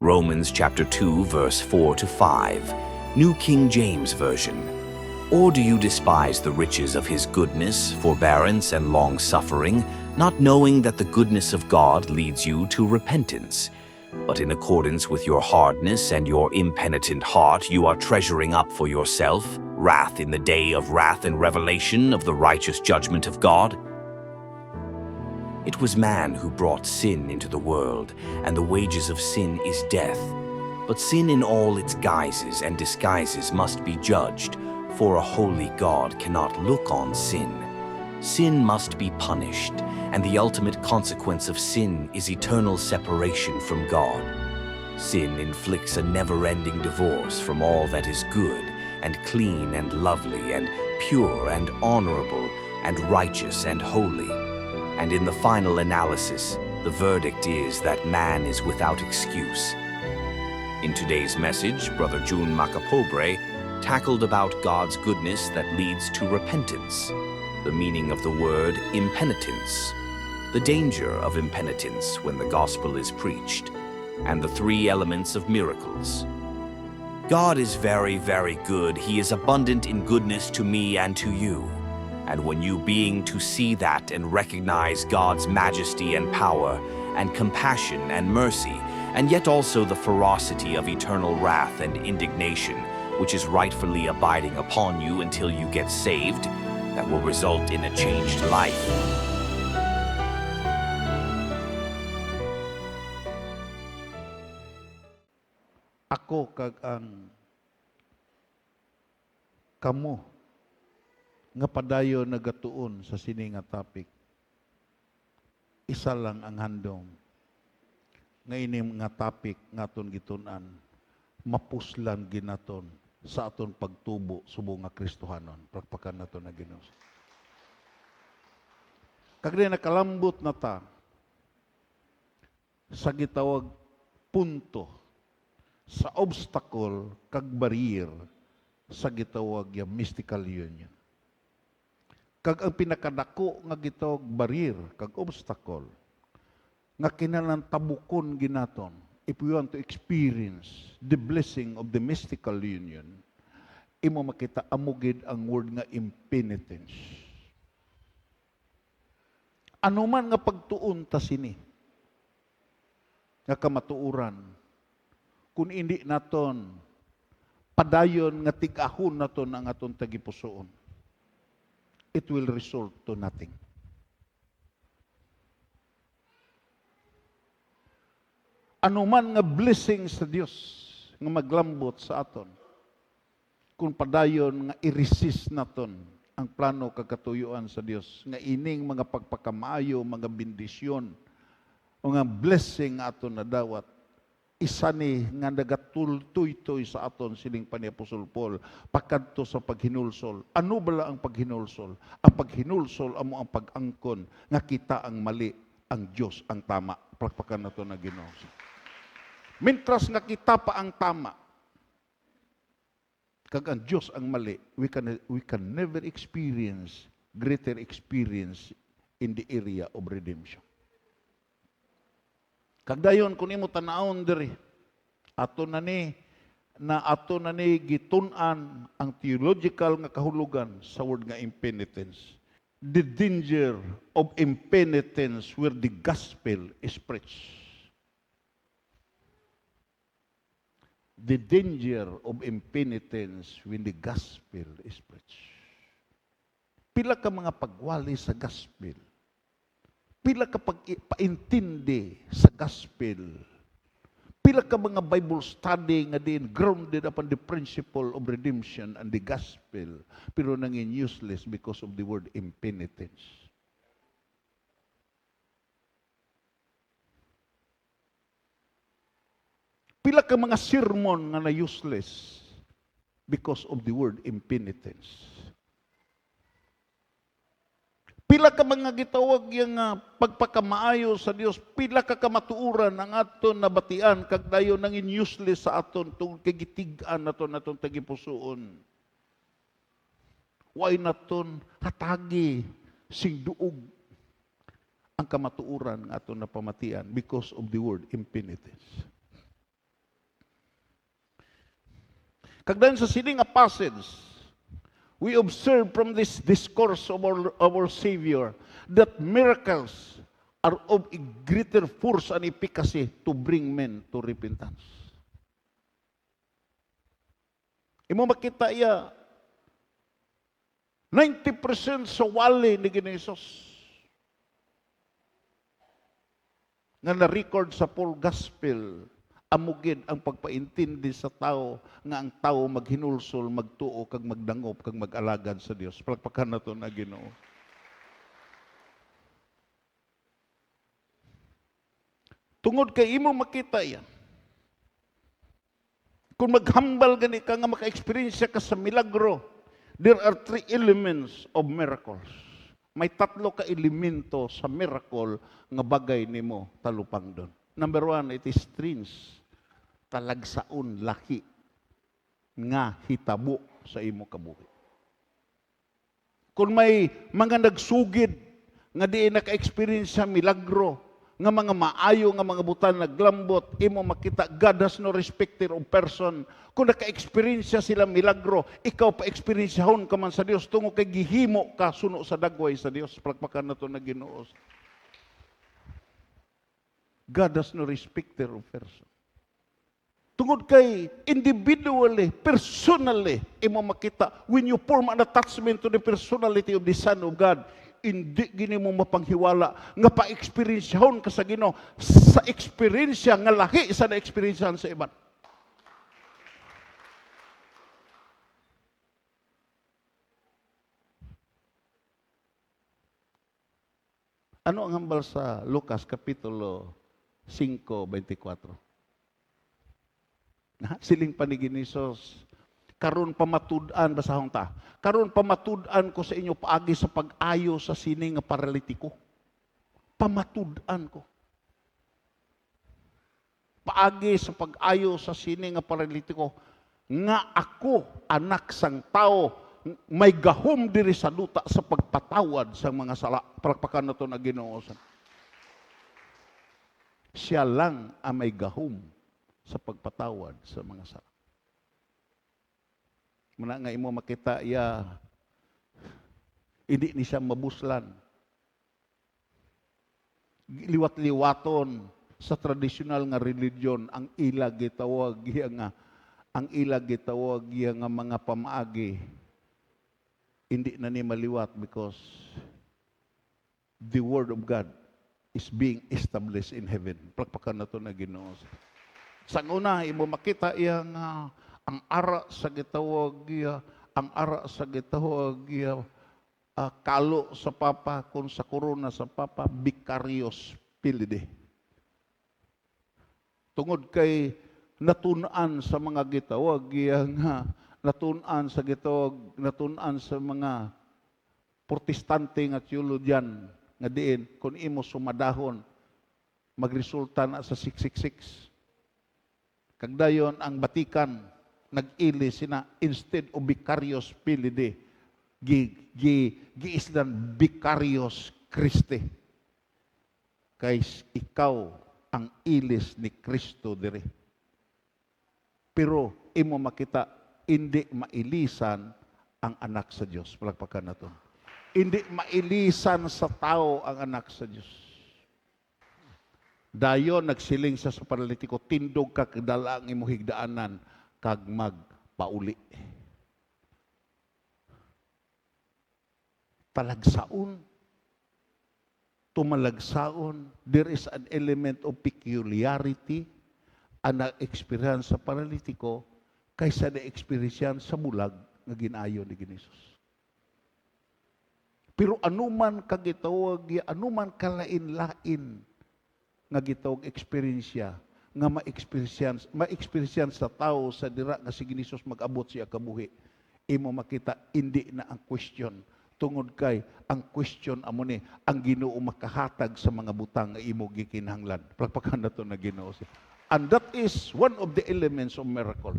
Romans chapter 2, verse 4 to 5, New King James Version. Or do you despise the riches of his goodness, forbearance, and long-suffering, not knowing that the goodness of God leads you to repentance? But in accordance with your hardness and your impenitent heart, you are treasuring up for yourself wrath in the day of wrath and revelation of the righteous judgment of God. It was man who brought sin into the world, and the wages of sin is death. But sin in all its guises and disguises must be judged, for a holy God cannot look on sin. Sin must be punished, and the ultimate consequence of sin is eternal separation from God. Sin inflicts a never-ending divorce from all that is good, and clean, and lovely, and pure, and honorable, and righteous, and holy. And in the final analysis, the verdict is that man is without excuse. In today's message, Brother June Makapobre tackled about God's goodness that leads to repentance, the meaning of the word impenitence, the danger of impenitence when the gospel is preached, and the three elements of miracles. God is very, very good. He is abundant in goodness to me and to you. And when you being to see that and recognize God's majesty and power and compassion and mercy, and yet also the ferocity of eternal wrath and indignation, which is rightfully abiding upon you until you get saved, that will result in a changed life. Ako kag ang kamo nga padayon nagatuon sa sini nga topic. Isa lang ang handom. Nga ining nga topic nga aton gitun-an, mapuslan ginaton sa aton pagtubo subong nga Kristohanon. Pagpakan naton na Ginoo. Kag nakalambot na ta sa gitawag punto, sa obstacle kag barrier sa gitawag ya mystical union. Kag ang pinakadako nga gitawag barrier kag obstacle nga kinahanglan tabukon ginaton if we want to experience the blessing of the mystical union, imo makita amugid ang word nga impenitence. Ano man nga pagtuon ta sini nga kamatuuran, kung hindi naton padayon nga tig-ahon naton ang aton tagipusoon, it will result to nothing. Ano man nga blessing sa Dios nga maglambot sa aton, kung padayon nga i-resist naton ang plano kag katuyuan sa Dios, nga ining mga pagpakamaayo, mga bendisyon, o nga blessing nga aton nadawat, isa ni nga nagatultoy-toy sa aton sining pa ni Apostol Paul pakadto sa paghinulsol. Ano bala ang paghinulsol? Ang paghinulsol amo ang pag-angkon nga kita ang mali, ang Dios ang tama. Palakpakan nato na Ginoo. Mintras nga kita pa ang tama, kag ang Dios ang mali, we can never experience greater experience in the area of redemption. Kag dayon kun imo tan-awon diri, ato na ni gitun-an ang theological nga kahulugan sa word nga impenitence. The danger of impenitence where the gospel is preached. The danger of impenitence when the gospel is preached. Pila ka mga pagwali sa gospel, pila ka pag-paintindi sa gospel, pila ka mga Bible study nga din grounded upon the principle of redemption and the gospel, pero nangin useless because of the word impenitence. Pila ka mga sermon nga na useless because of the word impenitence. Pila ka mga gitawag yung pagpakamaayo sa Dios, pila ka kamatuuran ang aton nabatian kag dayon nangin useless sa aton tungod kay gitig-an naton tagipusoon. Why naton hatagi sing duog ang kamatuuran nga aton napamatian because of the word impenitence. Kagdan sa sini nga passage, we observe from this discourse of our Savior that miracles are of a greater force and efficacy to bring men to repentance. Imo makita iya 90% sa wali ni Ginoong nga na-record sa Paul Gospel, amugid ang pagpaintindi sa tao nga ang tao maghinulsol, magtuo, kag magdangop, kag mag-alagad sa Dios. Palakpakan nato na Ginoo. Tungod kay imo makita yan. Kung maghambal gani ka nga maka-experience ka sa milagro, there are 3 elements of miracles. May 3 ka elemento sa miracle nga bagay nimo talupang doon. Number 1, it is strange. Talagsaon, laki nga hitabo sa imo kabuhi. Kung may mga nagsugid nga di naka-experience sa milagro, nga mga maayo, nga mga butan naglambot, imo makita, God has no respecter of person. Kung naka-experience sila milagro, ikaw pa-experiensehon ka man sa Dios, tungo kay gihimo ka suno sa dagway sa Dios. Palakpakan na to na Ginoo. God has no respecter of person. Tungod kay individually, personally, imo makita, when you form an attachment to the personality of the Son of God, hindi gini mo mapanghiwala nga pa-experiensyahon ka sa Ginoo sa eksperyensya nga lahi sa na-experiensyahan sa iban. Ano ang hambal sa Lucas Kapitulo 5:24? Siling panigin ni Jesus, karon pamatud-an, basahon ta, karon pamatud-an ko sa inyo paagi sa pag-ayo sa sini nga paralitiko. Pamatud-an ko. Paagi sa pag-ayo sa sini nga paralitiko, nga ako, anak sang tao, may gahom diri sa duta sa pagpatawad sa mga sala. Palakpakan na to na Ginoo. Siya lang ang may gahom sa pagpatawad sa mga sala. Muna nga imo makita iya, hindi ni siya mabuslan. Liwat-liwaton sa tradisyonal nga religion ang ila gitawag iya nga mga pamaagi. Hindi na ni maliwat because the word of God is being established in heaven. Palakpakan na to na Ginoo. Sa una imo makita iya nga ang ara sa gitawag kalo sa Papa, kung sa korona sa Papa, Vicarious Pilide. Tungod kay natunan sa mga gitawag, natunan sa mga protestante nga teologian, nga diin, kung imo sumadahon, magresulta na sa 666. Kagdayon ang Batikan, nag-ili sina instead of Vicarious Pilide, giislan Vicarious Christi. Kay ikaw ang ilis ni Kristo dire. Pero imo makita, hindi mailisan ang anak sa Diyos. Palakpakan na to. Hindi mailisan sa tao ang anak sa Diyos. Dayon nagsiling siya sa paralitiko, tindog ka kadala ang imo higdaanan kag magpauli. Talagsaon, tumalagsaon, there is an element of peculiarity ang na-experience sa paralitiko kaysa na-experience sa bulag nga ginayo ni Ginisus. Pero anuman kagitawag, anuman kalain-lain nga gitawag eksperyensya, nga ma-experience sa tao sa dira nga si Ginisus mag-abot siya kabuhi, imo makita hindi na ang question. Tungod kay ang question amo ni ang Ginoo makahatag sa mga butang nga imo gikinahanglan. Palakpakan na to na Ginoo. And that is one of the elements of miracle.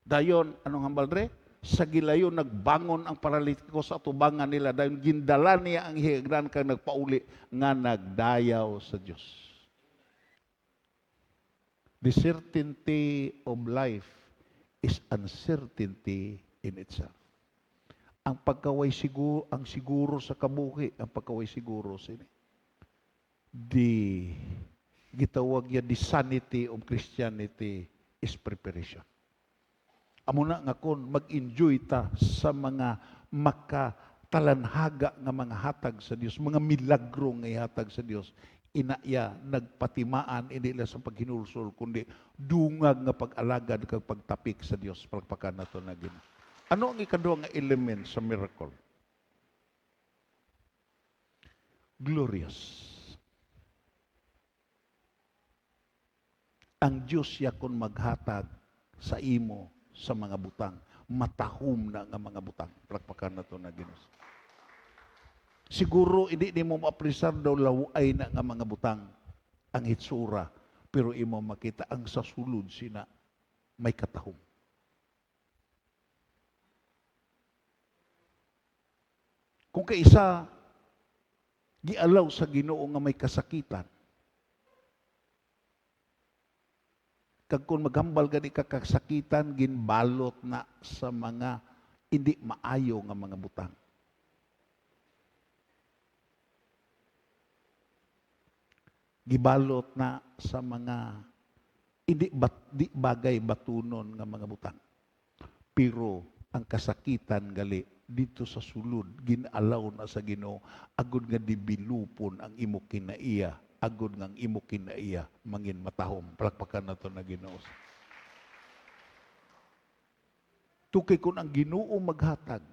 Dayon anong hambal dre? Sa gilayon nagbangon ang paralitiko sa atubangan nila, dayon gindala niya ang higran kang nagpauli nga nagdayaw sa Dios. The certainty of life is uncertainty in itself. Ang pagkaway siguro, ang siguro sa kabuhi, ang pagkaway siguro sini. Gitawag ya the sanity of Christianity is preparation. Amo na nga kon mag-enjoy ta sa mga makatalanhaga nga mga hatag sa Dios, mga milagro nga ihatag sa Dios, inaya nagpatimaan hindi lang sa paghinulsol kundi dungag nga pag-alagad kag pagtapik sa Dios. Palakpakan nato na Ginoo. Ano ang ikaduha nga element sa miracle? Glorious. Ang Diyos yakon maghatag sa imo sa mga butang. Matahom na nga mga butang. Palakpakan na ito na Ginoo. Siguro, hindi mo maapresar daw laway na nga mga butang ang hitsura. Pero imo makita ang sa sulod sina may katahom. Kung kaisa, gialaw sa Ginoo nga may kasakitan, kag kung maghambal gani ka kasakitan, ginbalot na sa mga hindi maayo nga mga butang. Gibalot na sa mga hindi bagay batunon nga mga butang. Pero ang kasakitan gali dito sa sulod, ginalaw na sa Ginoo, agud nga dibilupon ang imo kinaiya, agud nga ang imo kinaiya, mangin matahom. Palakpakan na ito na Ginoo. Tukay kun ang Ginoo maghatag,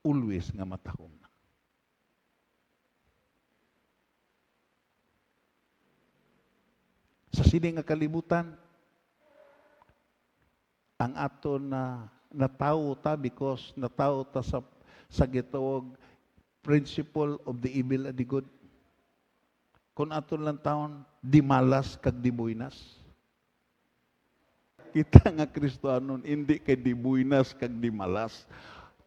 always nga matahom na. Sa sini nga kalibutan, ang aton na natawo ta because natawo ta sa gitawag principle of the evil and the good. Kung aton lang taon, di malas kag di buinas. Kita nga Kristohanon, hindi kay di buinas kag di malas.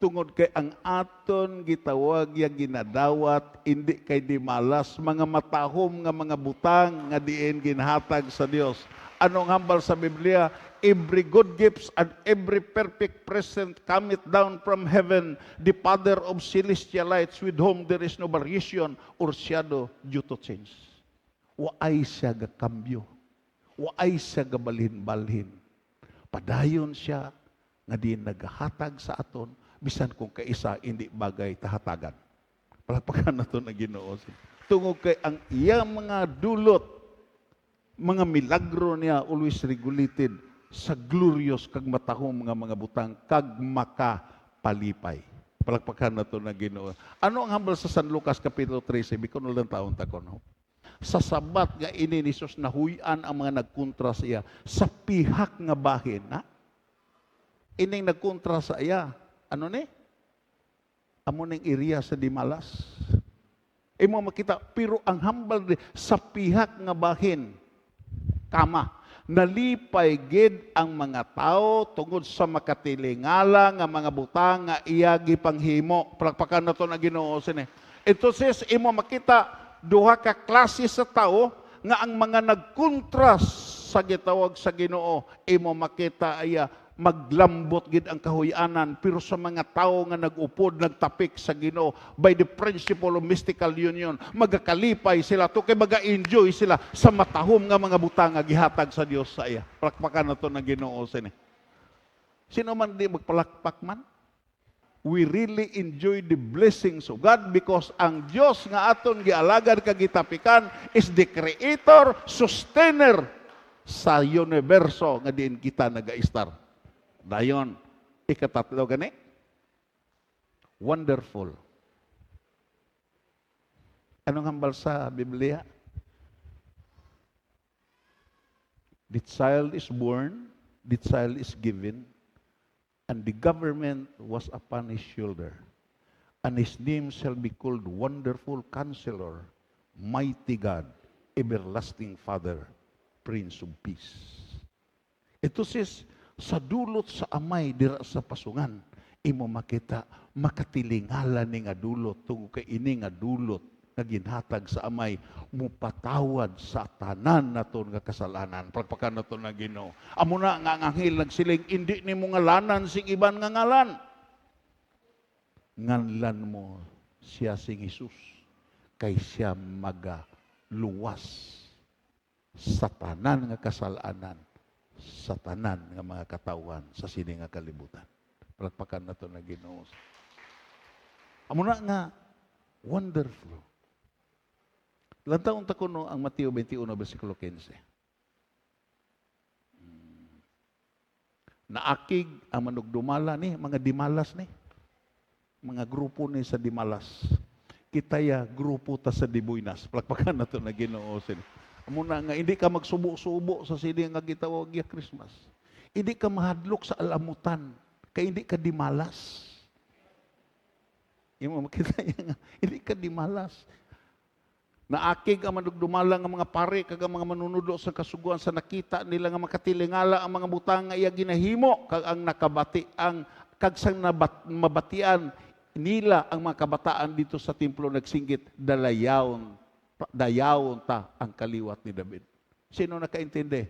Tungod kay ang aton gitawag ya ginadawat, hindi kay di malas, mga matahom nga mga butang nga diin ginhatag sa Dios. Anong hambal sa Biblia? Every good gifts and every perfect present cometh down from heaven, the Father of celestial lights, with whom there is no variation or shadow due to change. Waay siya gakambyo. Waay siya gabalhin-balhin. Padayon siya nga di naghatag sa aton, bisan kung kaisa hindi bagay tahatagan. Palakpakan na ito na Ginoo. Tungod kay ang iyang mga dulot, mga milagro niya always regulated sa glorious kag matahom nga mga butang kag makapalipay. Palakpakan na ito na Ginoo. Ano ang hambal sa San Lucas Kapitulo 13? Bikon ulang taon takono. Sa sabat nga ini ni Jesus nahuyan ang mga nagkontra sa iya sa pihak nga bahin, ha? Ining nagkontra sa iya, ano ni? Amo ning area sa Dimalas. Imo makita, pero ang hambal sa pihak nga bahin, kama, nalipay gid ang mga tao tungod sa makatilingala nga mga butang nga iya gipanghimo. Palakpakan nato na Ginoo sini. Entonces imo makita duha ka klase sa tao nga ang mga nagkontra sa gitawag sa Ginoo, imo makita aya maglambot gid ang kahuy-anan, pero sa mga tao nga nag-upod, nagtapik sa Ginoo by the principle of mystical union, magakalipay sila to kay maga-enjoy sila sa matahom nga mga butang nga gihatag sa Dios sa iya. Palakpakan nato na Ginoo sini. Sino man di magpalakpak man? We really enjoy the blessings of God because ang Dios nga aton gialagad kag gitapikan is the creator, sustainer sa universo nga diin kita naga-star. Dayon, ikatatlo gani? Wonderful. Anong hambal sa Biblia? The child is born, the child is given, and the government was upon his shoulder. And his name shall be called Wonderful Counselor, Mighty God, Everlasting Father, Prince of Peace. Ito sis, sa dulot sa amay dira sa pasungan, imo makita makatilingala ni nga dulot tungod kay ini nga dulot nga ginhatag sa amay mupatawad sa tanan naton nga kasalanan. Pagpakan naton na Ginoo. Amo na nga ang anghel nagsiling, indi nimo ngalanan sing iban nga ngalan. Nganlan mo siya sing Hesus kay siya magaluwas sa tanan nga kasalanan, sa tanan nga mga katawan sa sini nga kalibutan. Pagpakan naton na Ginoo. Amo na nga wonderful. Lantaon ta kuno ang Mateo 21 versikulo 15. Naakig ang manugdumala ni mga dimalas ni. Mga grupo ni sa dimalas. Kitaya grupo ta sa dibuinas. Palakpakan nato na Ginoo sila. Amo na nga hindi ka magsubo-subo sa sini nga gitawag ya Christmas. Hindi ka mahadlok sa alamutan kay hindi ka dimalas. Imo makita nga hindi ka dimalas. Naakig ang manugdumala nga mga pare kag ang mga manunudo sa kasuguan sa nakita nila nga makatilingala ang mga butang nga iya ginahimo kag ang nakabati ang kag sang mabatian nila ang mga kabataan dito sa templo nagsinggit dayawon ta ang kaliwat ni David. Sino nakaintindi?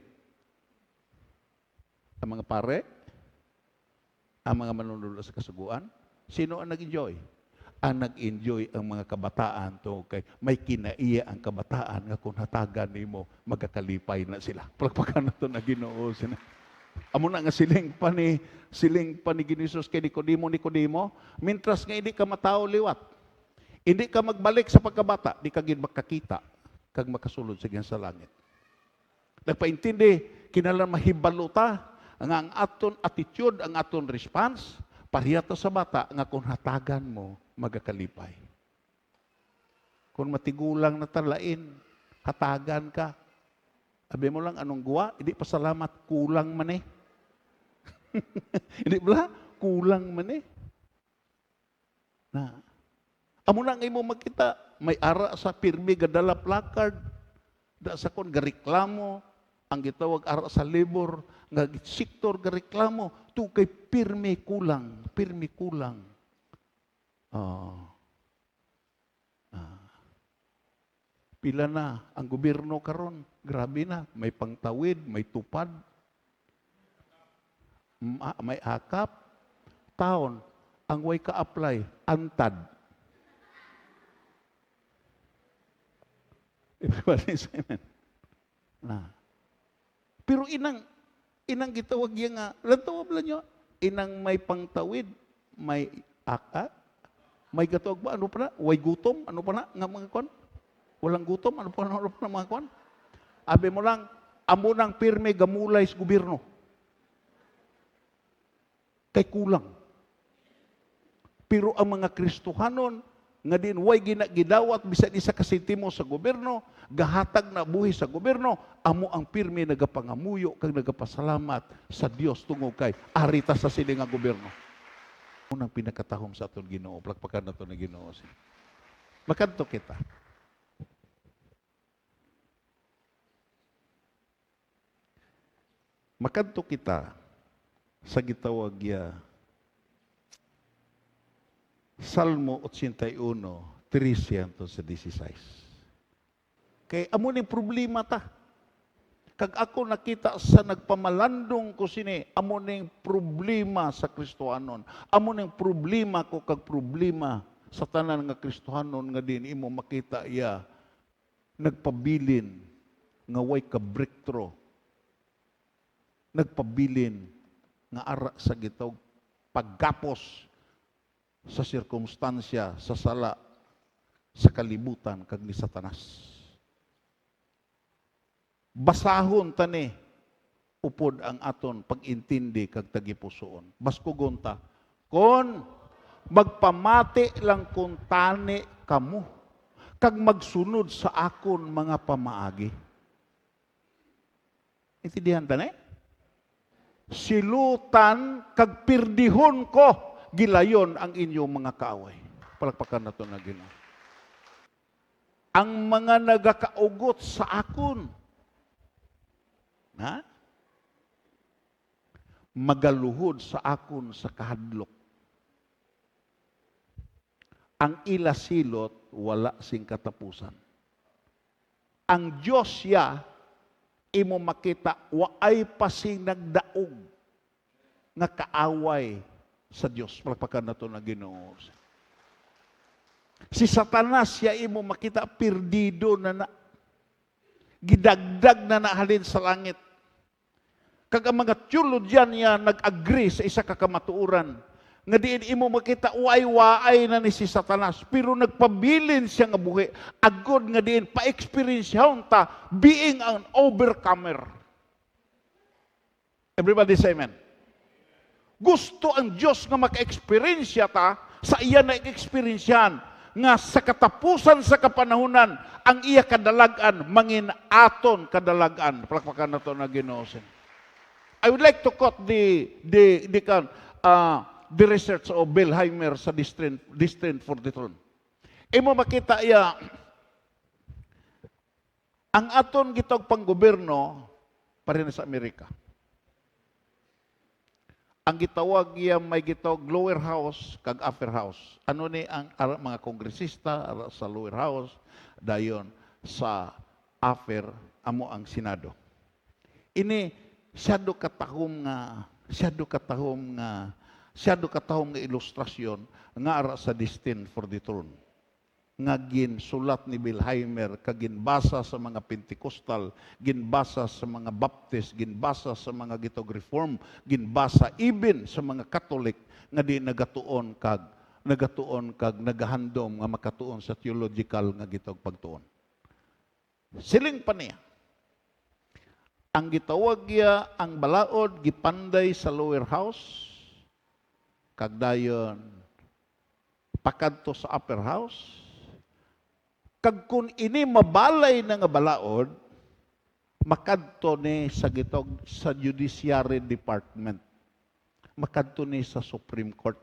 Ang mga pare? Ang mga manunudo sa kasuguan? Sino ang nag-enjoy? Ang nag-enjoy ang mga kabataan to kay may kinaiya ang kabataan nga kung hatagan nimo magakalipay na sila. Palakpakan nato na Ginoo sina. Amo na nga siling pa ni Ginisus kay Nicodemo, mintras nga hindi ka matao liwat. Hindi ka magbalik sa pagkabata, di ka gid makakita kag makasulod sa sa langit. Nagpaintindi kinahanglan mahibaluta ang aton attitude, ang aton response pareha to sa bata nga kung hatagan mo magakalipay. Kung matigulang na talain, hatagan ka. Sabi mo lang, anong guwa? Hindi pasalamat, kulang man eh. Hindi ba? Kulang man eh. Na, amo na nga mo makita, may ara sa pirmi gadala placard, da sa kon gareklamo, ang gitawag ara sa labor, nga sektor gareklamo, tu kay pirmi kulang. Pila na ang gobyerno karon, grabe na, may pangtawid, may tupad, may akap, taon, ang way ka-apply, antad. Everybody say amen. Na. Pero inang gitawag yan nga, lantawab lang nyo, inang may pangtawid, may akap, may gatawag ba? Ano pa na? Way gutom? Ano pa na? Nga mga kwan? Walang gutom? Ano pa na mga kwan? Abi mo lang, amo nang pirme gamulay sa gobyerno. Kay kulang. Pero ang mga Kristohanon, nga din way ginagidawat bisan isa ka sentimo sa gobyerno, gahatag na buhi sa gobyerno, amo ang pirme nagapangamuyo kag nagapasalamat sa Dios tungod kay arita sa sini nga gobyerno. Unang pinakatahom sa aton Ginoo, plagpakan nato na Ginoo. Makanto kita. Makanto kita sa gitawag ya Salmo 81, 316. Kay amo ning problema ta. Kag ako nakita sa nagpamalandong ko sini, amo ning problema sa Kristohanon. Amo ning problema ko kag problema sa tanan nga Kristohanon nga din imo makita iya nagpabilin nga way ka breakthrough. Nagpabilin nga ara sa gitawag paggapos sa sirkumstansya, sa sala, sa kalibutan kag ni Satanas. Basahon tani upod ang aton pag-intindi kag tagipusoon. Baskugon ta, kon magpamati lang kun tani kamo kag magsunod sa akon mga pamaagi. Intindihan tani? Silutan kag pirdihon ko gilayon ang inyong mga kaaway. Palakpakan nato na Ginoo. Ang mga nagakaugot sa akon, ha? Magaluhod sa akon sa kahadlok. ang ila silot wala sing katapusan. Ang Diyos siya, imo makita, waay pasing nagdaog nga kaaway sa Diyos. Palakpakan na ito na Ginoo. Si Satanas siya, imo makita, perdido na gidagdag na nahalin sa langit. Kag ang mga theologian niya nag-agree sa isa ka kamatuoran nga diin imo makita waay-waay na ni si Satanas pero nagpabilin siya nga buhi agod nga diin pa-experiencehaon ta being an overcomer. Everybody say amen. Gusto ang Diyos nga maka-experiensya ta sa iya na experiensyan nga sa katapusan sa kapanahunan ang iya kadalagan mangin aton kadalagan. Palakpakan na to na Ginoo. I would like to quote the research of Belheimer sa Destined for the Throne. Imo makita iya ang aton gitog panggobyerno parin sa Amerika. Ang gitawag iya may gitawag lower house kag upper house. Ano ni ang mga kongresista sa lower house dayon sa upper amo ang Senado. Ini siyado katahom nga ilustrasyon nga ara sa Destined for the Throne. Nga ginsulat ni Belheimer kag ginbasa sa mga Pentecostal, ginbasa sa mga Baptist, ginbasa sa mga gitog Reform, ginbasa even sa mga Catholic nga di nagatuon kag nagahandom nga makatuon sa theological nga gitog pagtuon. Siling pa niya. Ang gitawag niya ang balaod gipanday sa lower house kag dayon pakadto sa upper house kag kun ini mabalay na nga balaod makadto ni sa gitog sa Judiciary Department, makadto ni sa Supreme Court,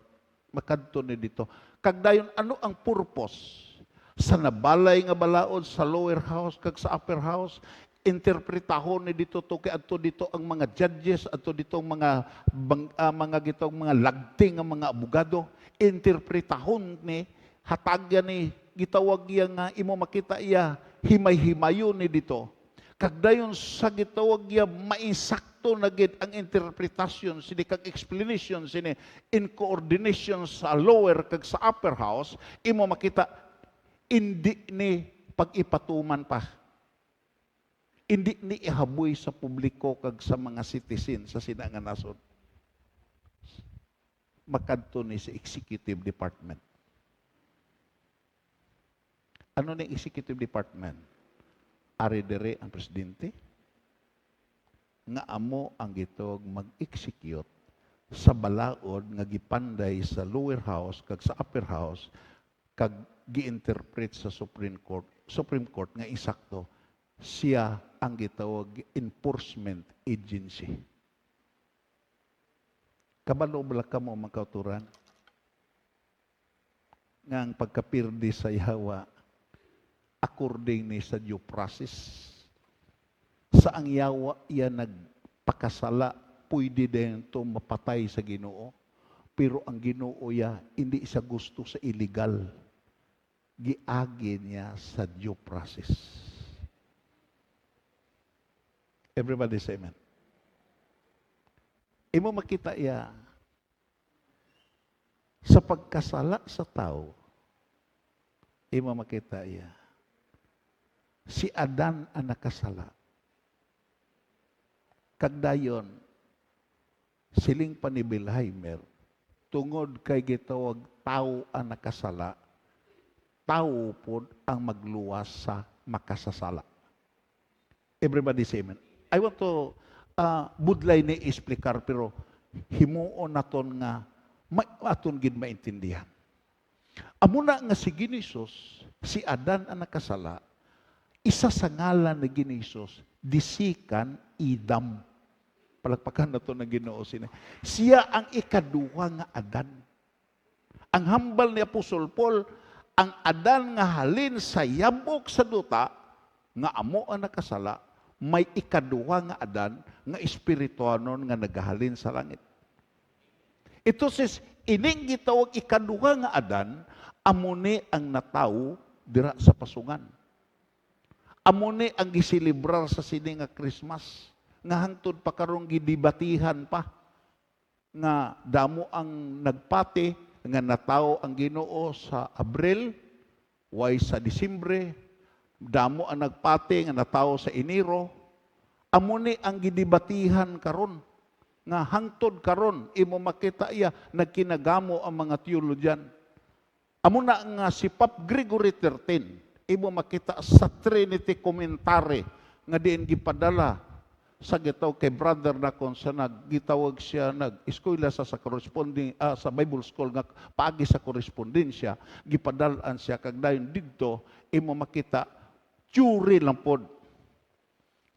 makadto ni dito kag dayon ano ang purpose sa nabalay nga balaod sa lower house kag sa upper house? Interpretahon ni dito to kay adto dito ang mga judges, adto dito ang mga gitong mga lagting nga mga abogado, interpretahon ni hatagyan ni gitawag iya nga imo makita iya himay-himayon ni dito. Kag dayon sa gitawag iya mainsakto na gid ang interpretasyon sini kag explanation sini in coordination sa lower kag sa upper house, imo makita indi ni pag-ipatuman pa. Hindi ni ihaboy sa publiko kag sa mga citizen sa sinanga nasod. Makadto ni sa Executive Department. Ano ni Executive Department? Ari dere ang presidente nga amo ang gitog mag-execute sa balaod nga gipanday sa lower house kag sa upper house kag gi-interpret sa Supreme Court nga insakto siya ang gitawag enforcement agency. Kabalo bala ka mo mga kauturan nga ang pagkapirdi sa yawa according ni sa due process sa ang yawa iya nagpakasala pwede din to mapatay sa Ginoo pero ang Ginoo ya hindi sa gusto sa illegal giagi niya sa due process. Everybody say amen. Imo makita iya sa pagkasala sa tao, imo makita iya si Adan ang nakasala. Kagdayon, siling pa ni Belheimer, tungod kay gitawag tao ang nakasala, tao po ang magluwas sa makasasala. Everybody say amen. I want to budlay ni explicar pero himuon naton nga aton gid maintindihan. Amo na nga si Ginisus, si Adan ang nakasala, isa sa ngalan ni Ginisus, disikan idam. Palagpakan na to na Ginoo sini. Siya ang ikaduha nga Adan. Ang hambal ni Apostol Paul, ang Adan nga halin sa yabok sa duta, nga amo ang nakasala, may ikaduha nga Adan, nga espirituanon nga nagahalin sa langit. Ito sis, ining gitawag ikaduha nga Adan, Amuni ang nataw dira sa pasungan. Amuni ang gisilibrar sa sini nga Christmas. Nga hangtod pa karong gidibatihan pa. Nga damo ang nagpati, nga nataw ang Ginoo sa Abril, way sa Disyembre, damo ang nagpati nga nataw sa Enero. Amuni ang gidibatihan karon. Nga hangtod karon imo makita iya nagkinagamo ang mga teologian. Amo na nga si Pope Gregory XIII, imo makita sa Trinity Commentary nga diin gipadala sa gitaw kay brother na kon sa naggitawag siya nag-eskwela sa corresponding sa Bible School nga paagi sa korespondensya, gipadalaan siya kag dayon didto imo makita theory lang pod.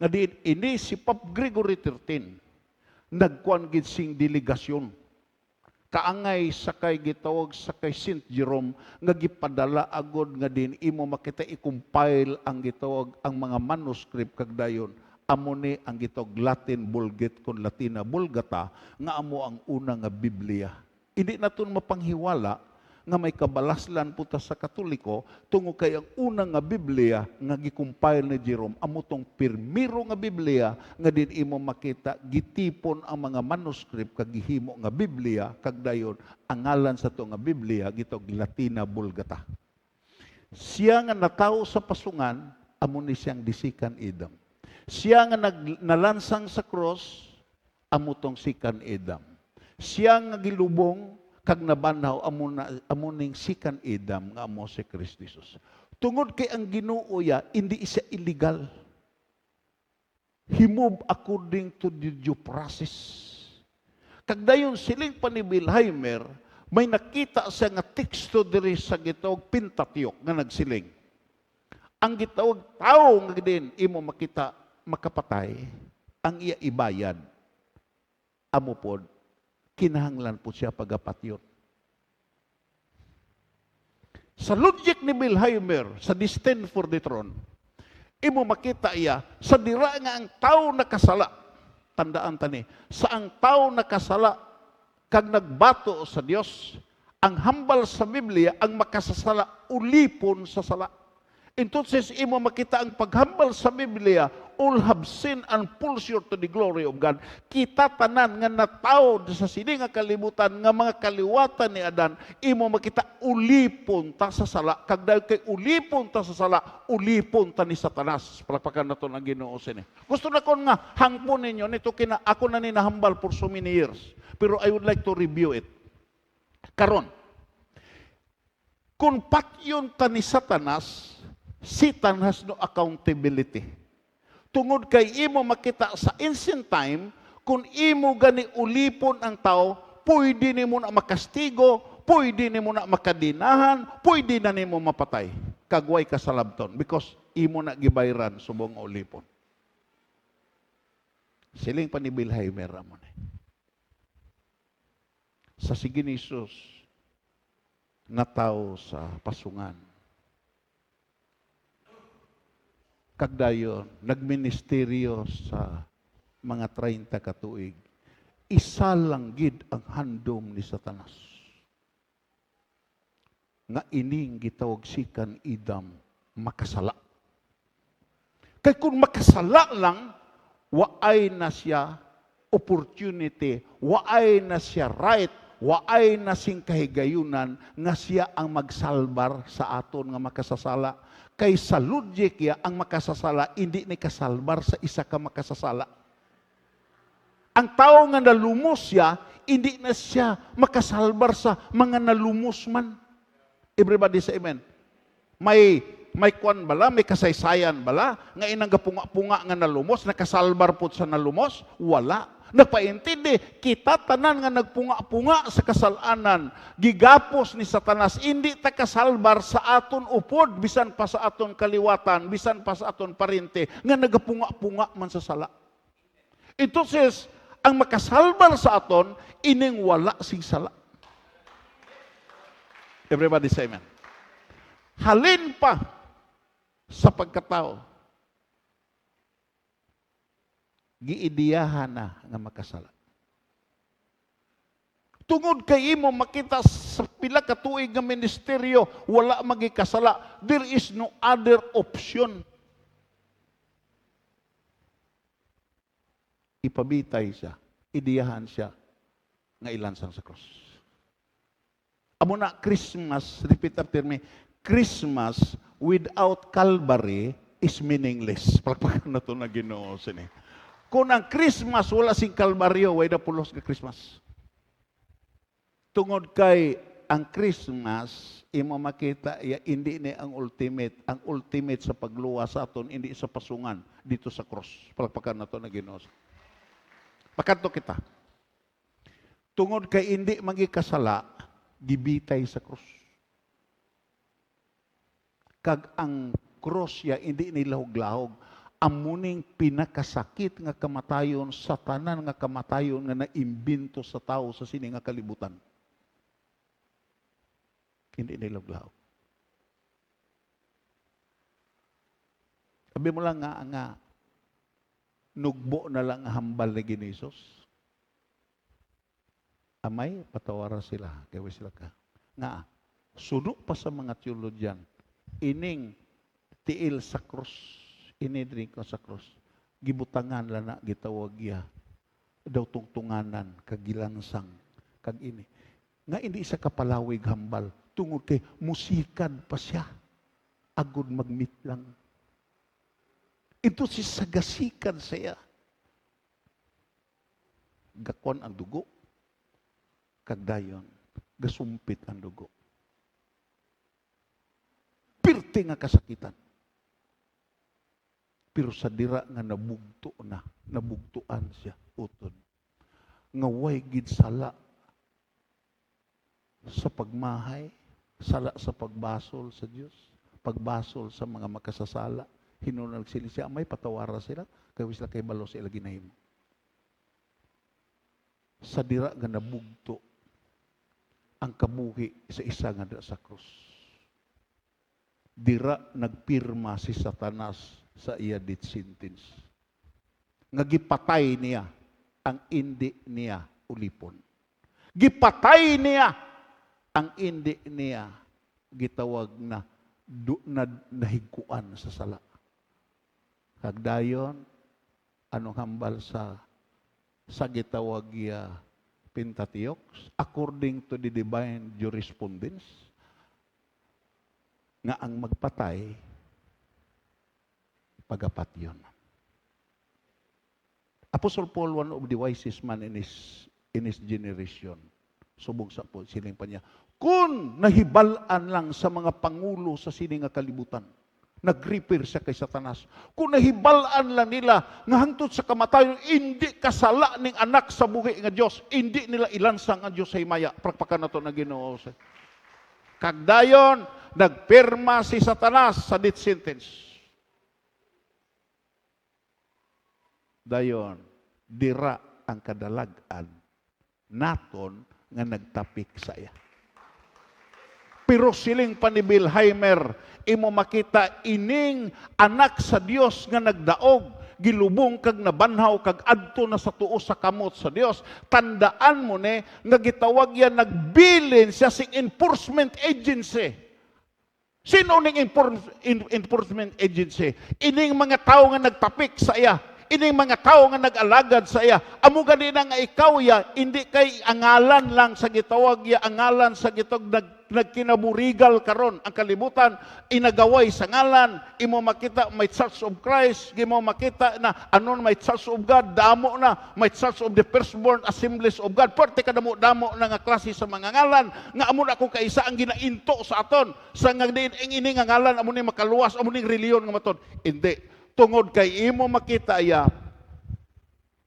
Nga diin ini si Pope Gregory XIII nagkuan gid sing delegasyon kaangay sa kay gitawag sa kay Saint Jerome nga gipadala agod nga din imo makita i-compile ang gitawag ang mga manuscript kag dayon amo ni ang gitawag Latin Vulgate kon Latina Vulgata nga amo ang una nga Biblia. Hindi naton mapanghiwala nga may kabalaslan puta sa Katoliko tungo kay ang una nga Biblia nga gi-compile ni Jerome amo tong pirmiro nga Biblia nga din imo makita gitipon ang mga manuscript kag gihimo nga Biblia kag dayon ang ngalan sa to nga Biblia gitawag Latina Vulgata. Siya nga natawo sa pasungan amo ni siyang disikan Edom. Siya nga nalansang sa cross amo tong sikan Edom. Siya nga gilubong kag nabanaw amo ning sikan Edom nga amo si Kristo Jesus. Tungod kay ang Ginoo ya hindi siya illegal. He move according to the due process. Kag dayon siling pa ni Wilheimer, may nakita siya nga teksto diri sa gitawag Pentateuch nga nagsiling. Ang gitawag tao nga din imo makita makapatay, ang iya ibayad. Amo pod kinahanglan po siya pagapatyon. Sa logic ni Wilheimer, sa Destined for the Throne, imo makita iya, sa dira nga ang tao nakasala, tandaan tani, sa ang tao nakasala, kag nagbato sa Dios, ang hambal sa Biblia, ang makasasala, ulipon sa sala. Entonces, imo makita ang paghambal sa Biblia, all have sinned and fall short to the glory of God. Kita tanan nga nataw sa sini nga kalibutan, nga mga kaliwatan ni Adan, imo makita ulipon ta sa sala. Kag dahil kay ulipon ta sa sala, ulipon ta ni Satanas. Palapakan na ito ng Ginoo sini. Gusto na ko nga hangpon ninyo, nito ako na ninahambal for so many years. Pero I would like to review it. Karon, kung patyon ta ni Satanas, Satan has no accountability. Tungod kay imo makita sa ancient time, kung imo gani ulipon ang tao, pwede nimo na makastigo, pwede nimo na makadinahan, pwede na nimo mapatay. Kagway ka sa labton because imo na gibayran subong ulipon. Siling pa ni Wilheimer amon. Sa sige ni Jesus, nataw sa pasungan. Kagdayon, nagministeryo sa mga 30 katuig. Isa lang gid ang handom ni Satanas. Nga ining gitawag sikan Edom, makasala. Kaya kung makasala lang, waay na siya opportunity, waay na siya right, waay na sing kahigayunan nga siya ang magsalbar sa aton nga makasasala. Kay sa logic ya, ang makasasala, hindi ni kasalbar sa isa ka makasasala. Ang tao nga nalumos siya, hindi na siya makasalbar sa mga nalumos man. Everybody say amen. May kwan bala, may kasaysayan bala, nga inang gapunga-punga nga nalumos, nakasalbar po sa nalumos? Wala. Nagpaintindi, kita tanan nga nagpunga-punga sa kasalanan, gigapos ni Satanas, hindi ta kasalbar sa aton upod, bisan pa sa aton kaliwatan, bisan pa sa aton parente, nga nagapunga-punga man sa sala. Entonces, ang makasalbar sa aton, ining wala sing sala. Everybody say amen. Halin pa sa pagkatao, giidiyahan na nga makasala. Tungod kay imo makita sa pila ka tuig nga ministeryo, wala magikasala. There is no other option. Ipabitay siya, idiyahan siya, nga ilansang sa cross. Amo na Christmas, repeat after me, Christmas without Calvary is meaningless. Palakpakan na ito na Ginoo sini. Kung ang Christmas wala sing Kalbaryo, way na pulos ka Christmas. Tungod kay ang Christmas, imo makita, hindi ni ang ultimate sa pagluwa sa aton, hindi sa pasungan, dito sa cross. Palakpakan na ito na Ginoo. Pakanto kita. Tungod kay hindi magikasala, gibitay sa cross. Kag ang cross ya hindi nilahog-lahog. Amuning pinakasakit nga kamatayon sa tanan nga kamatayon nga naimbento sa tao sa sini nga kalibutan. Hindi nilahog-lahog. Sabi mo lang nga nugbo na lang hambal ni Ginisos. Amay, patawara sila. Kaya sila ka. Nga, suno pa sa mga teologyan, ining tiil sa cross, inidring ko sa cross, gibutangan lang na gitawag ya, daw tungtunganan, kagilansang, kag ini. Nga hindi sa kapalawig hambal, tungod kay musikad pa siya, agud magmit lang. Ito si sagasikan siya. Gakon ang dugo, kagdayon, gasumpit ang dugo. Pirte nga kasakitan. Pero sa dira nga nabugtuan siya, utod. Nga way gid sala sa pagmahay, sala sa pagbasol sa Dios, pagbasol sa mga makasasala. Hinunag sila siya, may patawara sila, kaya sila kay balo sila ginahimo. Sa dira nga nabugto ang kabuhi sa isa nga sa krus. Dira nagpirma si Satanas sa iya death sentence. Nga gipatay niya ang indi niya ulipon. Gipatay niya ang indi niya gitawag na nahigkuan sa sala. Kagdayon, anong hambal sa gitawag ya Pentateuch, according to the divine jurisprudence, nga ang magpatay, pagapat yun. Apostle Paul, one of the wisest man in his generation, subong sa po, siling pa niya, kung nahibalaan lang sa mga pangulo sa sining nga kalibutan, nag-repair siya kay Satanas. Kung nahibalaan lang nila nga hangtod sa kamatayon, hindi kasala ning anak sa buhi nga Dios, hindi nila ilansang ang Dios sa himaya. Prakpakan na to na Ginoo. Kagdayon, nagpirma si Satanas sa death sentence. Dayon, dira ang kadalagan naton nga nagtapik sa iya. Pero siling pa ni Wilheimer, imo makita ining anak sa Dios nga nagdaog, gilubong kag nabanhaw kag adto na sa tuo sa kamot sa Dios. Tandaan mo ne nga gitawag yan nagbilin siya sing enforcement agency. Sino ning enforcement agency? Ining mga tao nga nagtapik sa iya. Ining mga tao nga nag-alagad sa iya. Amo gani na nga ikaw ya, hindi kay angalan lang sa gitawag ya, angalan sa gitawag nagkinaburigal karon ang kalibutan, inagaway sa ngalan, imo makita may Church of Christ, imo makita na anon may Church of God, damo na, may Church of the Firstborn Assemblies of God, parte ka damo na nga klase sa mga ngalan, nga amo na kung kaisa ang ginainto sa aton, sa nga ini nga ngalan, amo ni makaluwas, amo ni reliyon nga maton. Hindi. Tungod kay imo makita ya,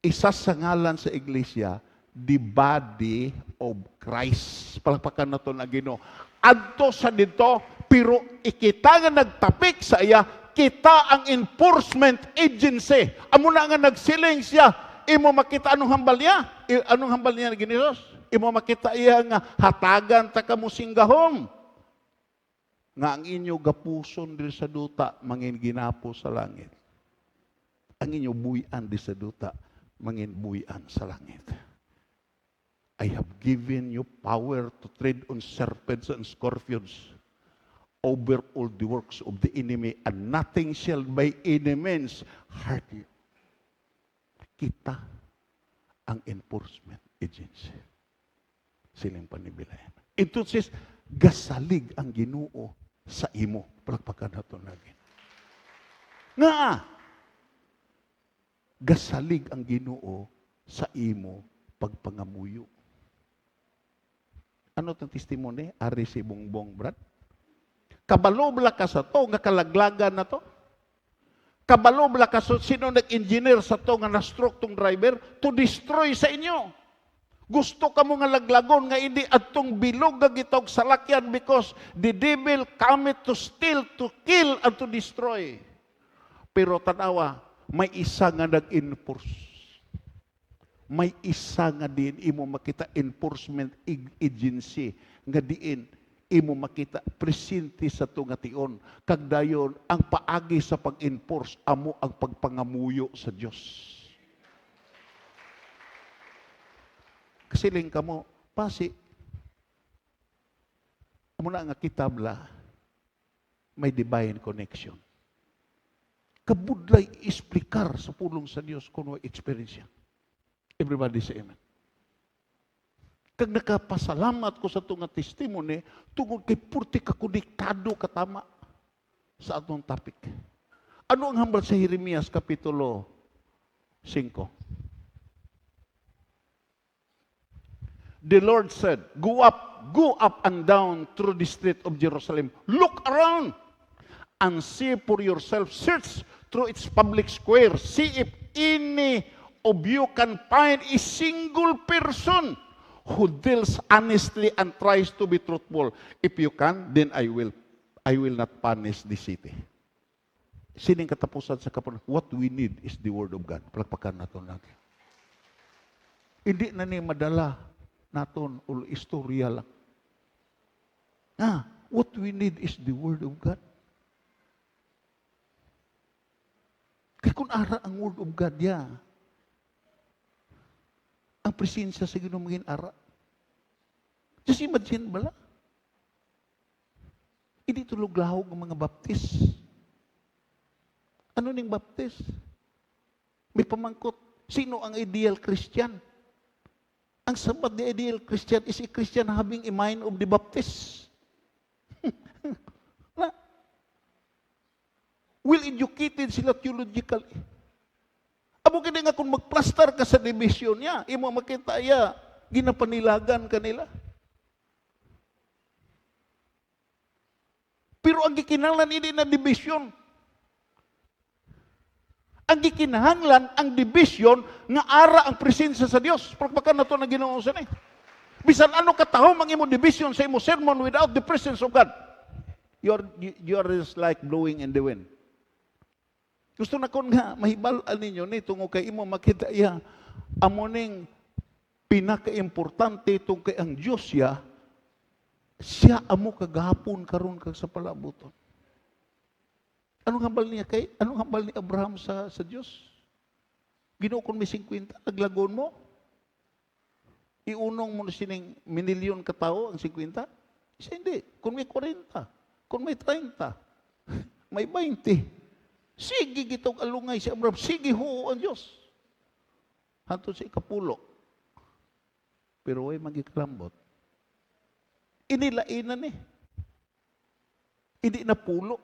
isa sa ngalan sa iglesia, the body of Christ. Palakpakan na ito na Ginoo. Adto sa dito, pero ikita nga nagtapik sa iya, kita ang enforcement agency. Amo na nga nagsiling siya, imo makita anong hambal niya? Anong hambal niya na Ginoo? Imo makita iya nga hatagan ta kamo singgahom. Nga ang inyo gapuson diri sa duta, mangin ginapo sa langit. Ang inyo buyan di sa duta, mangin buyan sa langit. I have given you power to tread on serpents and scorpions over all the works of the enemy, and nothing shall by any means hurt you. Kita ang enforcement agency. Silang panibilayan. Ito says, gasalig ang Ginoo sa imo. Palakpakan nato lagi. Nga, gasalig ang Ginoo sa imo pagpangamuyo. Ano itong testimony? Ari si Bongbong, Brad? Kabalobla ka sa to, nga kalaglagan na to? Kabalobla ka sa sino nag-engineer sa to, nga na-stroke tong driver, to destroy sa inyo. Gusto ka mo nga laglagon, nga hindi atong bilog nga gitawag sa lakyan because the devil cometh to steal, to kill, and to destroy. Pero tanawa, may isa nga nag-enforce. May isa nga din imo makita enforcement agency nga diin imo makita presente sa tungation kag dayon ang paagi sa pag-enforce amo ang pagpangamuyo sa Dios. Kasiling kamo pasi amo na nga kitabla may divine connection. Kabudlay isplikar sa pulong sa Dios kuno experience. Everybody say amen. Kag nakapasalamat ko sa itong testimony, tungod kay purti ka konektado katama sa atong topic. Ano ang hambal sa Jeremias Kapitulo 5? The Lord said, go up and down through the street of Jerusalem. Look around and see for yourself. Search through its public square. See if any of you can find a single person who deals honestly and tries to be truthful. If you can, then I will not punish the city. Sining katapusan sa kapon, what we need is the Word of God. Palakpakan natin natin. Hindi na ni madala naton o istorya lang. What we need is the Word of God. Kaya kung ara ang Word of God, ang presensya sa Ginoo maging ara. Just imagine bala. Hindi tulog lahog ang mga baptis. Ano ning baptis? May pamangkot. Sino ang ideal Christian? Ang sabat the ideal Christian is a Christian having a mind of the Baptist. Well-educated sila theologically. Amo kini nga kung magplastar ka sa division niya, imo makita ginapanilagan kanila. Pero ang gikinahanglan hindi na division. Ang gikinahanglan ang division nga ara ang presensya sa Dios. Pagpakan na ito na Ginoo sa ni. Bisan ano kataho mang imo division sa imo sermon without the presence of God. You're just like blowing in the wind. Gusto na kon nga mahibalan ninyo ni tungo kay imo makita amo ning pinaka-importante tungod kay ang Dios siya amo kagahapon karon kag sa palabuton. Anong hambal niya kay? Anong hambal ni Abraham sa Dios? Ginoo kon may 50 naglagon mo? Iunong mo sining minilyon ka tawo ang 50? Isa hindi. Kung may 40, kung may 30, may 20. Sige gitong alungay si Abraham. Sige ho ang Diyos. Hantod sa ikapulo. Pero ay magikalambot. Inilainan Hindi na pulo.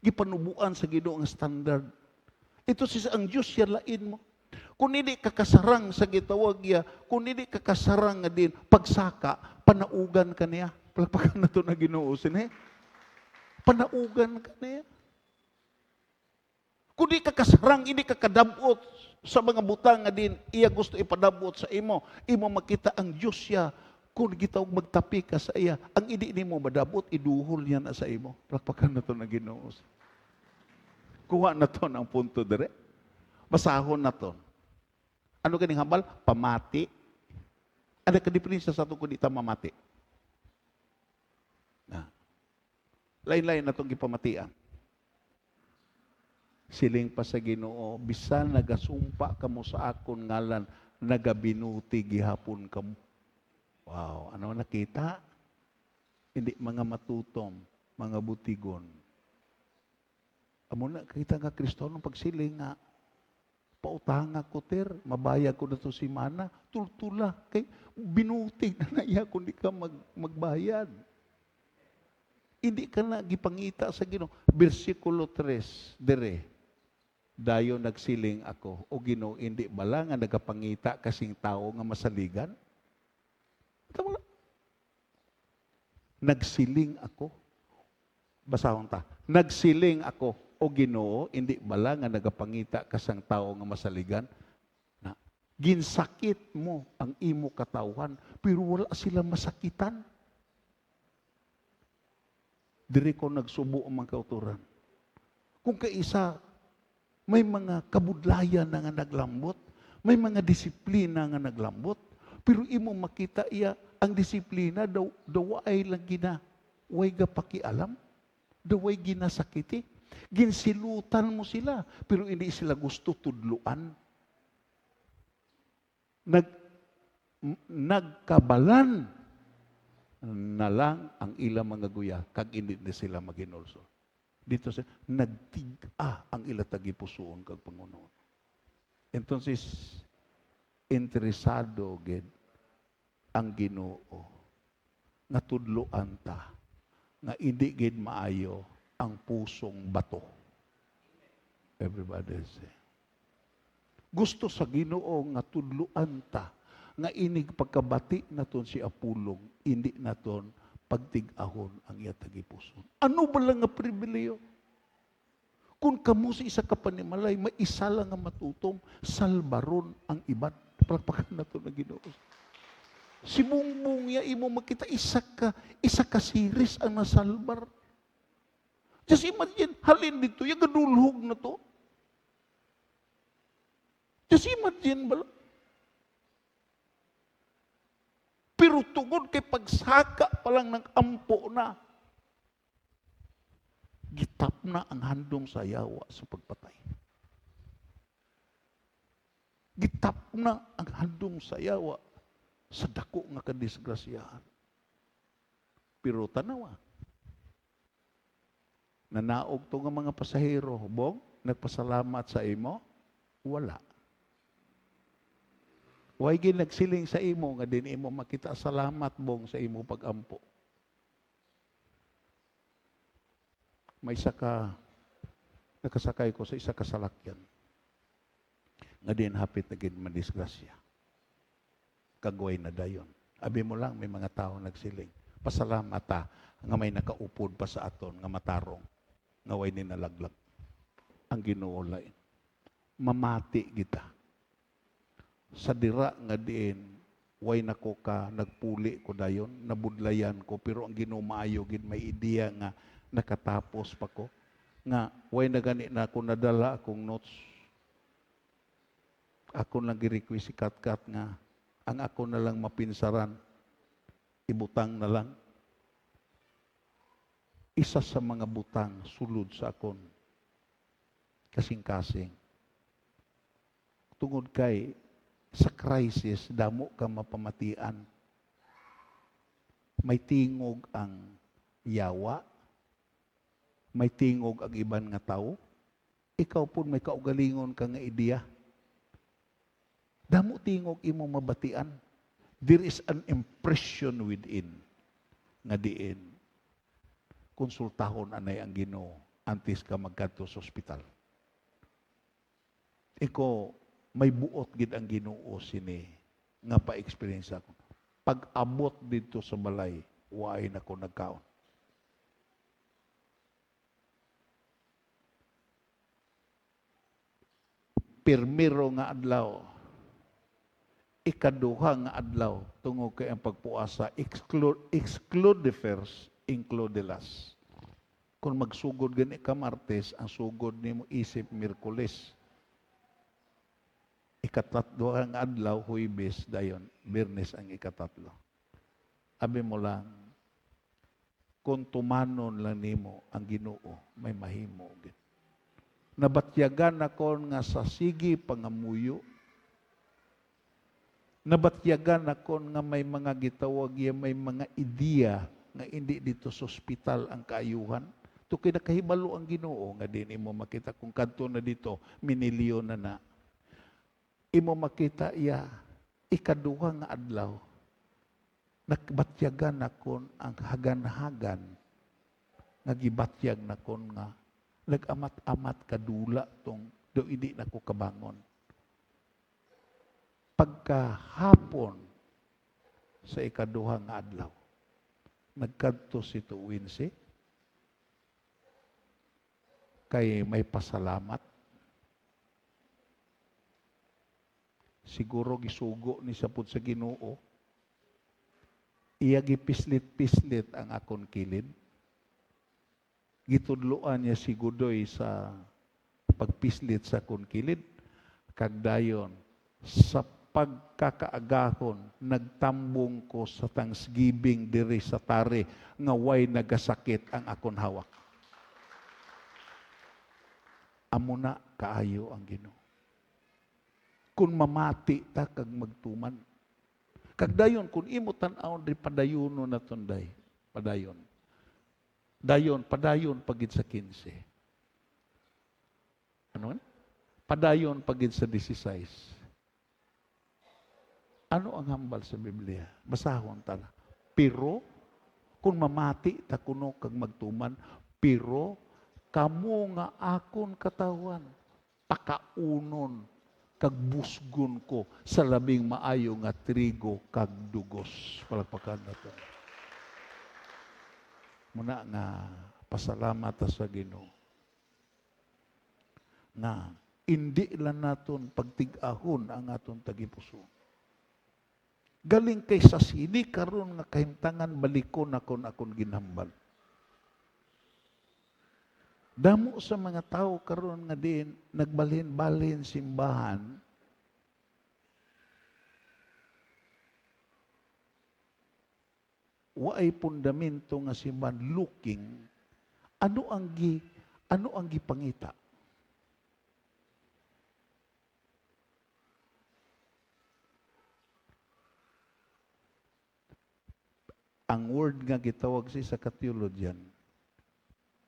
Gipanubuan sa Ginoo ang standard. Ito ang Diyos siya lain mo. Kung hindi kakasarang sa gitawag kung hindi kakasarang nga din, pagsaka, panaugan ka niya. Palagpakan na ito na Ginoo panaugan ka niya. Kung di ka kasarang, hindi ka kadabot sa mga butang nga din, iya gusto ipadabot sa imo makita ang Diyos siya, kung gitawag magtapi ka sa iya, ang hindi ni mo madabot, iduhol niya na sa imo. Palakpakan na ito na Ginoo. Kuha na ito ang punto dire. Basahon na ito. Ano kaning hambal? Pamati. Ano ka diferensya sa ito kung di ta mamati? Lain-lain na itong gipamatian. Siling pa sa Ginoo, bisan nagasumpa kamo sa akon ngalan, nagabinuti gihapon kamo. Wow, ano nakita? Hindi mga matutom, mga butigon. Amo na kita nga Kristo nung pagsiling nga pautang ko ter, mabayag ko na to si mana, tultula kay binutig na iya kung di ka magbayad. Hindi ka na gipangita sa Ginoo. Versikulo 3, dire. Dayon nagsiling ako, o Ginoo, hindi bala nga nagapangita kasing tao nga masaligan? Tama. Nagsiling ako. Basahon ta. Nagsiling ako, o Ginoo, hindi bala nga nagapangita kasang tao nga masaligan? Na ginsakit mo ang imo katawan, pero wala sila masakitan. Diri ko nagsubo ang mga kauturan. Kung kaisa, may mga kabudlayan na nga naglambot, may mga disiplina nga naglambot, pero imo makita iya, ang disiplina daw ay lang gina, way gapakialam, daw ay ginasakiti. Ginsilutan mo sila, pero hindi sila gusto tudluan. Nagkabalan na lang ang ilang mga guya, kag hindi na sila maginulso. Dito sa nagtiga ang ila tagipusoon kag Pangunoon. Entonces, interesado gid ang Ginoo nga tudloan ta nga hindi gid maayo ang pusong bato. Everybody say. Gusto sa Ginoo nga tudloan ta nga inig pagkabati naton si Apulong, hindi naton pagtig-ahon ang iya tagipuson. Ano ba lang nga pribileyo? Kung kamo sa isa ka panimalay, may isa lang nga matutom, salbaron ang iban. Palakpakan nato na Ginoo. Si Bungbong ya imo makita isa ka series ang nasalbar. Just imagine, halin dito, yung gadulhog na to. Just imagine ba? Pero tungod kay pagsaka pa lang ng ampo na, gitap na ang handom sa yawa sa pagpatay. Gitap na ang handom sa yawa sa dako nga kadisgrasyahan. Pero tanawa, nanaog to nga mga pasahero, Bong, nagpasalamat sa imo? Wala. Way gid nagsiling sa imo nga din imo makita salamat Bong sa imo pagampo. May nakasakay ko sa isa ka salakyan. Nga din hapit na gid madisgrasya. Kagway na dayon. Abi mo lang may mga tao nagsiling. Pasalamat ta nga may nakaupod pa sa aton nga matarong nga way ni nalaglag. Ang Ginoo lain. Mamati kita. Sa dira nga diin way nako ka nagpuli ko dayon, nabudlayan ko pero ang Ginoo maayo gid may ideya nga nakatapos pa ko nga way na gani na ako nadala akong notes. Ako lang gi-request si Katkat nga ang ako na lang mapinsaran ibutang na lang. Isa sa mga butang sulod sa akon kasing-kasing. Tungod kay sa crisis, damo ka mapamatian. May tingog ang yawa, may tingog ang iban nga tao, ikaw po may kaugalingon ka nga ideya. Damo tingog imo mabatian. There is an impression within nga diin. Konsultahon anay ang Ginoo antes ka magkadto sa ospital. Iko may buot gid ang Ginoo sini nga pa-experience ako. Pag-abot dito sa balay, waay na ko nagkaon. Pirmiro nga adlaw, ikaduha nga adlaw, tungod kay ang pagpuasa, exclude the first, include the last. Kung magsugod gani ka Martes, ang sugod nimo isip Miyerkules. Ikatatlo ang adlaw, Huwebes, dayon, Biyernes ang ikatatlo. Abi mo lang, kung tumanon lang nimo ang Ginoo, may mahimo. Nabatyagan ako nga sa sige pangamuyo, Nabatyagan akon nga may mga gitawag ya may mga ideya nga hindi dito sa ospital ang kaayuhan. To kay nakahibalo ang Ginoo nga din imo makita kung kadto na dito minilyon na. Imo makita iya ikaduha nga adlaw. Nagbatyagan akon ang hagan-hagan nga gibatyag nakon nga nagamat-amat kadula tong do hindi nako kabangon. Pagkahapon sa ikaduha nga adlaw, nagkadto si Tuwinsi, kay may pasalamat. Siguro gisugo ni sapod sa Ginoo, iya gipislit-pislit ang akon kilid. Gitudloan niya si Gudoy sa pagpislit sa akon kilid, kagdayon sa pagkakaagahon, nagtambong ko sa Thanksgiving diri sa tari, nga way nagasakit ang akon hawak. Amo na kaayo ang Ginoo. Kung mamati ta kag magtuman. Kagdayon, kung imo tan-awon di padayono na tonday, padayon. Padayon pagid sa 15. Ano? Padayon pagid sa 16. Ano ang hambal sa Biblia? Basahon ta na. Pero, kung mamati ta kuno kag magtuman, pero, kamo nga akon katawan, pakaunon, kag busgon ko sa labing maayo nga trigo kag dugos. Palagpakan na to. Muna nga, pasalamat sa Ginoo. Nga, hindi lang naton pagtig-ahon ang aton tagipuso. Galing kay sa sini karon nga kahimtangan balikon akon ginhambal. Damo sa mga tao karon nga din nagbalhin-balhin simbahan. Waay pundamento nga simbahan looking ano ang gipangita. Ang word nga gitawag sa ka-theologian,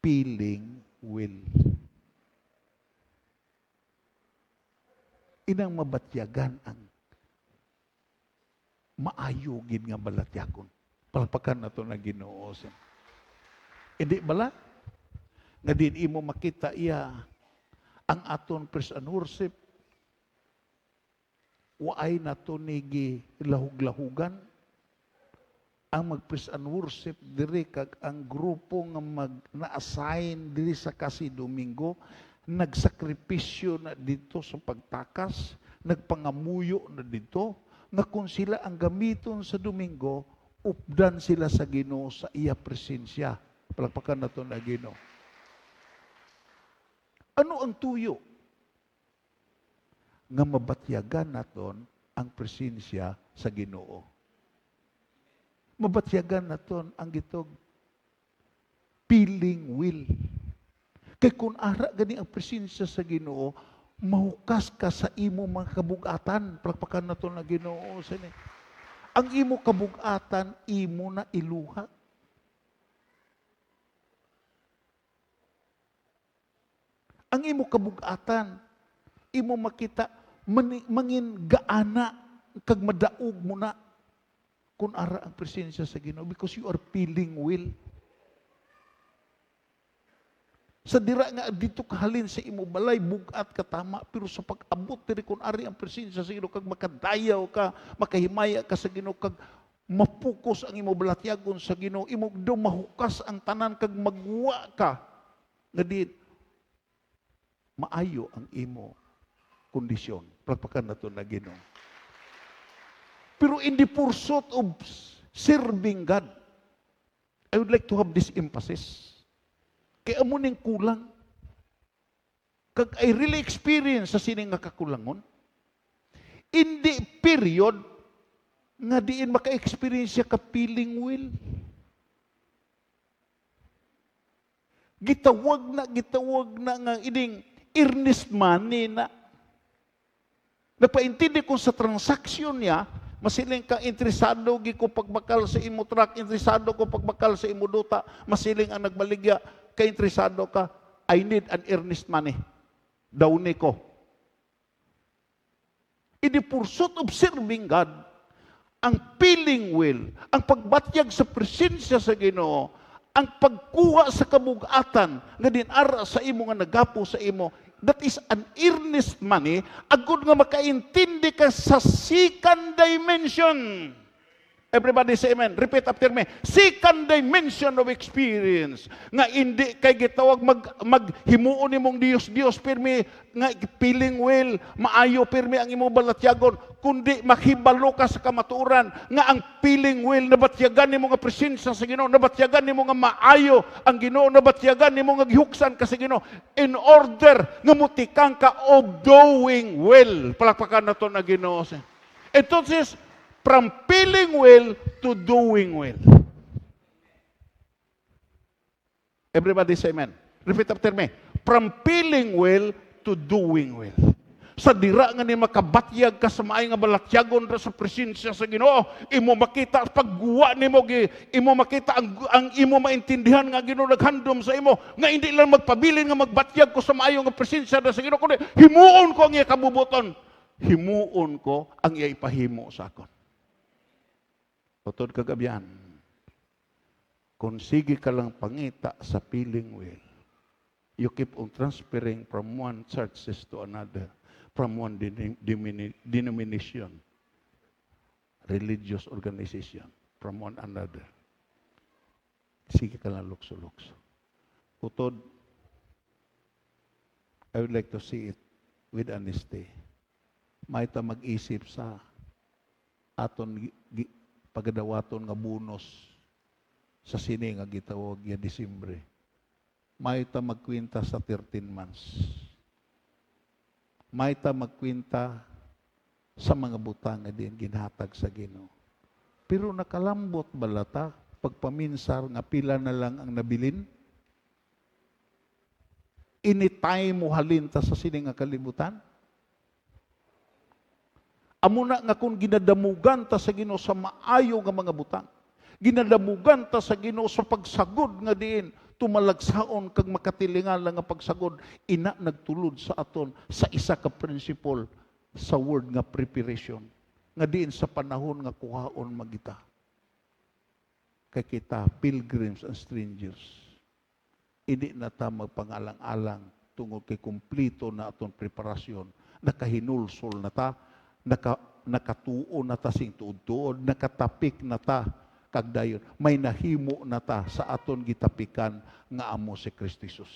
feeling will. Inang mabatyagan ang maayogin nga balatyakon. Palpakan na ito na Ginoo. Hindi bala? Nga din imo makita iya ang aton praise and worship. Waay na ito nigi lahug-lahugan. Ang mag-praise and worship diri kag ang grupo nga na-assign diri sa kasi Domingo nagsakripisyo na dito sa pagtakas, nagpangamuyo na dito, nga kung sila ang gamiton sa Domingo, updan sila sa Ginoo sa iya presensya. Palagpakan na ito na Ginoo. Ano ang tuyo? Nga mabatyagan naton ang presensya sa Ginoo. Mabatyagan naton ang gitog feeling will. Kay kung ara gani ang presensya sa Ginoo, mahukas ka sa imo mga kabugatan. Palakpakan naton na Ginoo sini. Ang imo kabugatan, imo na iluha. Ang imo kabugatan, imo makita mangin gaana kag madaog mo na kung ara ang presensya sa Ginoo because you are feeling will. Sa dira nga dito kahalin sa imo balay bugat ka tama pero sa pag-abot diri kun ari ang presensya sa Ginoo kag makadayaw ka, makahimaya ka sa Ginoo kag mapukos ang imo balatyagon sa Ginoo, imo do mahukas ang tanan kag magwa ka nga di maayo ang imo kondisyon. Pagpakan nato na Ginoo. Pero in the pursuit of serving God, I would like to have this emphasis. Kaya amo ning kulang. Kag I really experience sa sining nga kakulangon. In the period nga diin maka-experience ka feeling will. Gitawag na nga ining earnest money na. Nagpaintindi ko sa transaksyon niya, Masiling ka interesado gi ko pagbakal sa imo truck, interesado ko pagbakal sa imo duta, masiling ang nagbaligya, ka interesado ka, I need an earnest money. Dawni ko. In the pursuit of serving God, ang feeling will, ang pagbatyag sa presensya sa Ginoo, ang pagkuha sa kabugatan nga dinara sa imo nga nagapo sa imo, that is an earnest money, agud nga makaintindi ka sa second dimension. Everybody say amen. Repeat after me. Second dimension of experience. Nga hindi kay gitawag maghimuon nimong Dios pirmi nga feeling will, maayo pirmi ang imo balatyagon, kundi makibalo ka sa kamatuoran nga ang feeling will nabatyagan nimo nga presensya sa Ginoo, nabatyagan nimo nga maayo ang Ginoo, nabatyagan nimo nga gihuksan ka sa Ginoo in order nga mutikang ka of doing well. Palakpakan nato na Ginoo. Entonces, from feeling well to doing well. Everybody say amen. Repeat after me. From feeling well to doing well. Sa dira nga ni makabatyag ka sa maay nga balatyagon ra sa presensya sa Ginoo, imo makita pagguwa nimo imo makita ang imo maintindihan nga Ginoo naghandom sa imo nga hindi lang magpabilin nga magbatyag ko sa maayo nga presensya sa Ginoo kundi himuon ko ang iya kabubuton. Himuon ko ang iya ipahimo sa akon. Totoo kagabihan, kung sige ka lang pangita sa feeling will, you keep on transferring from one churches to another, from one denomination, religious organization, from one another. Sige ka lang lukso-lukso. Utod, I would like to see it with honesty. May ta mag-isip sa aton pagadawaton nga bonus sa sini nga gitawag ya Disyembre. May ta magkwenta sa 13 months. May ta magkwenta sa mga butang nga din ginhatag sa Ginoo. Pero nakalambot balata pagpaminsar nga pila na lang ang nabilin. Anytime mo halin ta sa sini nga kalibutan. Amo na nga kung ginadamugan ta sa Ginoo sa maayo nga mga butang. Ginadamugan ta sa Ginoo sa pagsagod nga diin tumalagsaon kag makatilingan lang nga pagsagod, ina nagtulod sa aton sa isa ka principle sa word nga preparation. Nga diin sa panahon nga kuhaon magita. Kay kita pilgrims and strangers. Hindi na ta magpangalang-alang tungod kay kumplito na aton preparasyon. Nakahinulsol na ta, nakatuo na ta sing tuod-tuod, nakatapik na ta kagdayon. May nahimo na ta sa aton gitapikan nga amo si Kristo Jesus.